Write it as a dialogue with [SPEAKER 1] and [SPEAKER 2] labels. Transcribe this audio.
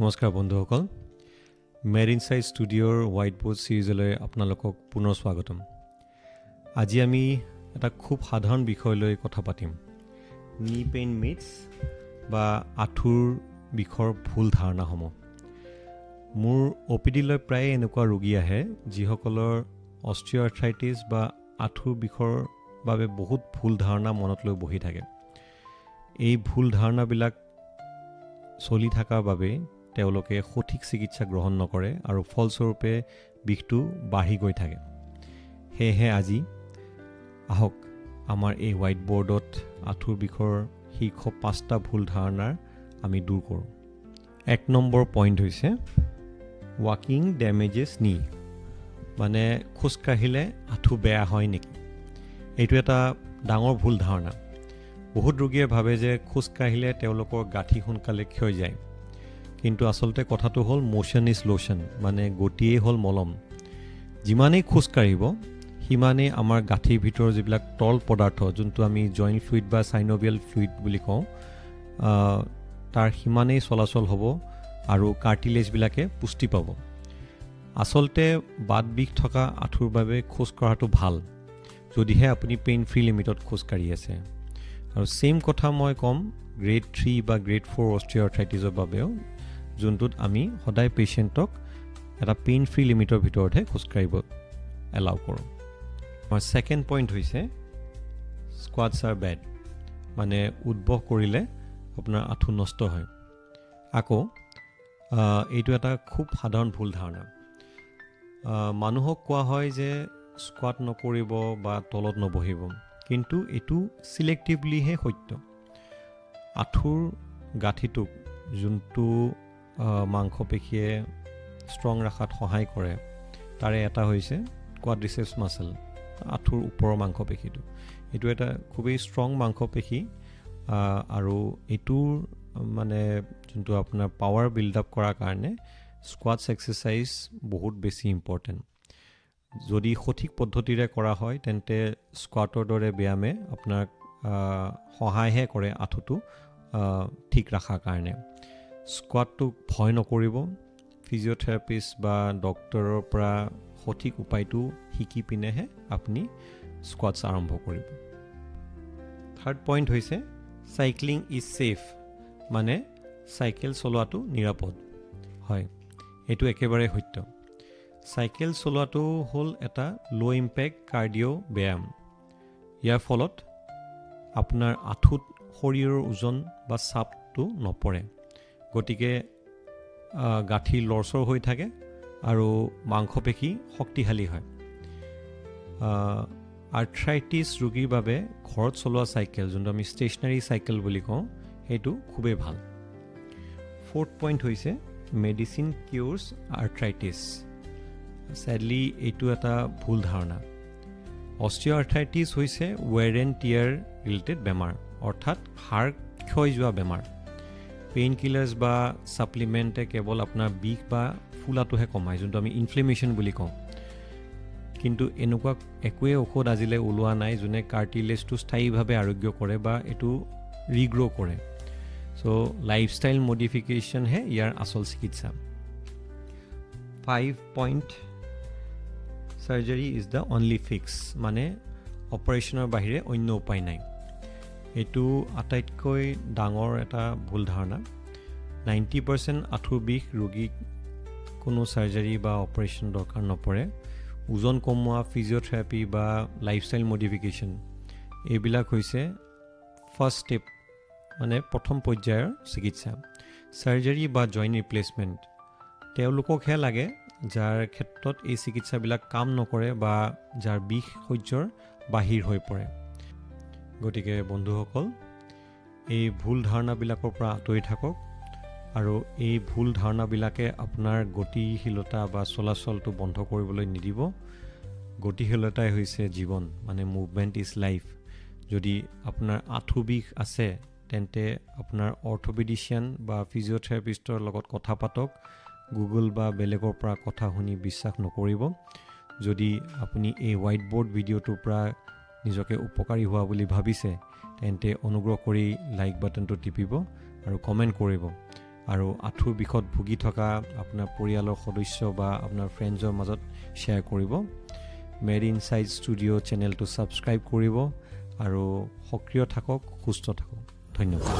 [SPEAKER 1] নমস্কাৰ বন্ধুসকল made inside ষ্টুডিঅ'ৰ white board সিৰিজলৈ আপোনালোকক পুনৰ স্বাগতম। আজি আমি এটা খুব সাধাৰণ বিষয় লৈ কথা পাতিম। নি পেইন মিথছ বা আঁঠুৰ বিষৰ ভুল ধাৰণাসমূহ। মোৰ অপিডিলৈ প্ৰায় এনেকুৱা ৰোগী আহে যিসকলৰ অস্টিঅ'আৰ্থ্ৰাইটিছ বা আঁঠুৰ বিষৰ বাবে বহুত ভুল ধাৰণা মনত লৈ বহি থাকে। এই ভুল ধাৰণাবিলাক চলি থকাৰ বাবে তেওঁলোকে সঠিক চিকিৎসা গ্ৰহণ নকৰে আৰু ফলস্বৰূপে বিষটো বাঢ়ি গৈ থাকে। সেয়েহে আজি আহক আমাৰ এই হোৱাইট বৰ্ডত আঁঠুৰ বিষৰ শীৰ্ষ 5টা ভুল ধাৰণাৰ আমি দূৰ কৰোঁ। 1 নম্বৰ পইণ্ট হৈছে ৱাকিং ডেমেজেছ নি, মানে খোজকাঢ়িলে আঁঠু বেয়া হয় নেকি। এইটো এটা ডাঙৰ ভুল ধাৰণা। বহুত ৰোগীয়ে ভাবে যে খোজকাঢ়িলে তেওঁলোকৰ গাঁঠি সোনকালে ক্ষয় যায়, কিন্তু আচলতে কথাটো হ'ল মোশ্যন ইজ লোশ্যন, মানে গতিয়েই হ'ল মলম। যিমানেই খোজকাঢ়িব সিমানেই আমাৰ গাঁঠিৰ ভিতৰৰ যিবিলাক তল পদাৰ্থ, যোনটো আমি জইণ্ট ফ্লুইড বা চাইনোভিয়েল ফ্লুইড বুলি কওঁ, তাৰ সিমানেই চলাচল হ'ব আৰু কাৰ্টিলেজবিলাকে পুষ্টি পাব। আচলতে বাত বিষ থকা আঁঠুৰ বাবে খোজ কঢ়াটো ভাল, যদিহে আপুনি পেইন ফ্ৰী লিমিটত খোজকাঢ়ি আছে। আৰু ছেইম কথা মই ক'ম গ্ৰেড 3 বা গ্ৰেড 4 অস্টিঅ'আৰ্থ্ৰাইটিছৰ বাবেও, যোনটোত আমি সদায় পেচেণ্টক এটা পেইন ফ্ৰী লিমিটৰ ভিতৰতহে খোজকাঢ়িব এলাউ কৰোঁ। আমাৰ ছেকেণ্ড পইণ্ট হৈছে স্কোৱাটছ আৰ বেড, মানে উদ্বহ কৰিলে আপোনাৰ আঁঠু নষ্ট হয়। আকৌ এইটো এটা খুব সাধাৰণ ভুল ধাৰণা। মানুহক কোৱা হয় যে স্কোৱাট নকৰিব বা তলত নবহিব, কিন্তু এইটো চিলেক্টিভলিহে সত্য। আঁঠুৰ গাঁঠিটোক যোনটো মাংসপেশীয়ে ষ্ট্ৰং ৰখাত সহায় কৰে, তাৰে এটা হৈছে কোৱাড্ৰিচেপছ মাছল, আঁঠুৰ ওপৰৰ মাংসপেশীটো। এইটো এটা খুবেই ষ্ট্ৰং মাংসপেশী আৰু এইটোৰ মানে যোনটো আপোনাৰ পাৱাৰ বিল্ড আপ কৰাৰ কাৰণে স্কোৱাটছ এক্সাৰচাইজ বহুত বেছি ইম্পৰ্টেণ্ট। যদি সঠিক পদ্ধতিৰে কৰা হয় তেন্তে স্কোৱাটৰ দৰে ব্যায়ামে আপোনাক সহায়হে কৰে আঁঠুটো ঠিক ৰখাৰ কাৰণে। স্কোৱাটটোক ভয় নকৰিব। ফিজিঅ'থেৰাপিষ্ট বা ডক্টৰৰ পৰা সঠিক উপায়টো শিকি পিনেহে আপুনি স্কোৱাটছ আৰম্ভ কৰিব। থাৰ্ড পইণ্ট হৈছে চাইক্লিং ইজ ছেফ, মানে চাইকেল চলোৱাটো নিৰাপদ। হয়, এইটো একেবাৰে সত্য। চাইকেল চলোৱাটো হ'ল এটা ল' ইম্পেক্ট কাৰ্ডিঅ' ব্যায়াম। ইয়াৰ ফলত আপোনাৰ আঁঠুত শৰীৰৰ ওজন বা চাপটো নপৰে, গতিকে গাঁঠি লৰচৰ হৈ থাকে আৰু মাংসপেশী শক্তিশালী হয়। আৰ্থ্ৰাইটিছ ৰোগীৰ বাবে ঘৰত চলোৱা চাইকেল, যোনটো আমি ষ্টেচনাৰী চাইকেল বুলি কওঁ, সেইটো খুবেই ভাল। 4th পইণ্ট হৈছে মেডিচিন কিউৰছ আৰ্থ্ৰাইটিছ। চেডলি এইটো এটা ভুল ধাৰণা। অস্টিঅ'আৰ্থ্ৰাইটিছ হৈছে ৱেৰ এণ্ড টিয়াৰ ৰিলেটেড বেমাৰ, অৰ্থাৎ হাড় ক্ষয় যোৱা বেমাৰ। পেইন কিলাৰ্ছ বা ছাপ্লিমেণ্টে কেৱল আপোনাৰ বিষ বা ফুলাটোহে কমায়, যোনটো আমি ইনফ্লেমেশ্যন বুলি কওঁ। কিন্তু এনেকুৱা একোৱেই ঔষধ আজিলৈ ওলোৱা নাই যোনে কাৰ্টিলেজটো স্থায়ীভাৱে আৰোগ্য কৰে বা এইটো ৰিগ্ৰ' কৰে। চ' লাইফষ্টাইল মডিফিকেশ্যনহে ইয়াৰ আচল চিকিৎসা। 5 point surgery is the only fix, মানে অপাৰেশ্যনৰ বাহিৰে অন্য উপায় নাই। এইটো আটাইতকৈ ডাঙৰ এটা ভুল ধাৰণা। 90% আঁঠুৰ বিষ ৰোগীক কোনো চাৰ্জাৰী বা অপাৰেশ্যন দৰকাৰ নপৰে। ওজন কমোৱা, ফিজিঅ'থেৰাপি বা লাইফষ্টাইল মডিফিকেশ্যন, এইবিলাক হৈছে ফাৰ্ষ্ট ষ্টেপ, মানে প্ৰথম পৰ্যায়ৰ চিকিৎসা। চাৰ্জাৰী বা জইণ্ট ৰিপ্লেচমেণ্ট তেওঁলোককহে লাগে যাৰ ক্ষেত্ৰত এই চিকিৎসাবিলাক কাম নকৰে বা যাৰ বিষ সহ্যৰ বাহিৰ হৈ পৰে। গতিকে বন্ধুসকল, এই ভুল ধাৰণাবিলাকৰ পৰা আঁতৰি থাকক আৰু এই ভুল ধাৰণাবিলাকে আপোনাৰ গতিশীলতা বা চলাচলটো বন্ধ কৰিবলৈ নিদিব। গতিশীলতাই হৈছে জীৱন, মানে মুভমেণ্ট ইজ লাইফ। যদি আপোনাৰ আঁঠু বিষ আছে তেন্তে আপোনাৰ অৰ্থ'পেডিচিয়ান বা ফিজিঅ'থেৰাপিষ্টৰ লগত কথা পাতক। গুগল বা বেলেগৰ পৰা কথা শুনি বিশ্বাস নকৰিব। যদি আপুনি এই হোৱাইট বৰ্ড ভিডিঅ'টোৰ পৰা নিজকে উপকাৰী হোৱা বুলি ভাবিছে তেন্তে অনুগ্ৰহ কৰি লাইক বাটনটো টিপিব আৰু কমেণ্ট কৰিব। আৰু আঁঠুৰ বিষত ভুগি থকা আপোনাৰ পৰিয়ালৰ সদস্য বা আপোনাৰ ফ্ৰেণ্ডছৰ মাজত শ্বেয়াৰ কৰিব। মেড ইনচাইট ষ্টুডিঅ' চেনেলটো ছাবস্ক্ৰাইব কৰিব আৰু সক্ৰিয় থাকক, সুস্থ থাকক। ধন্যবাদ।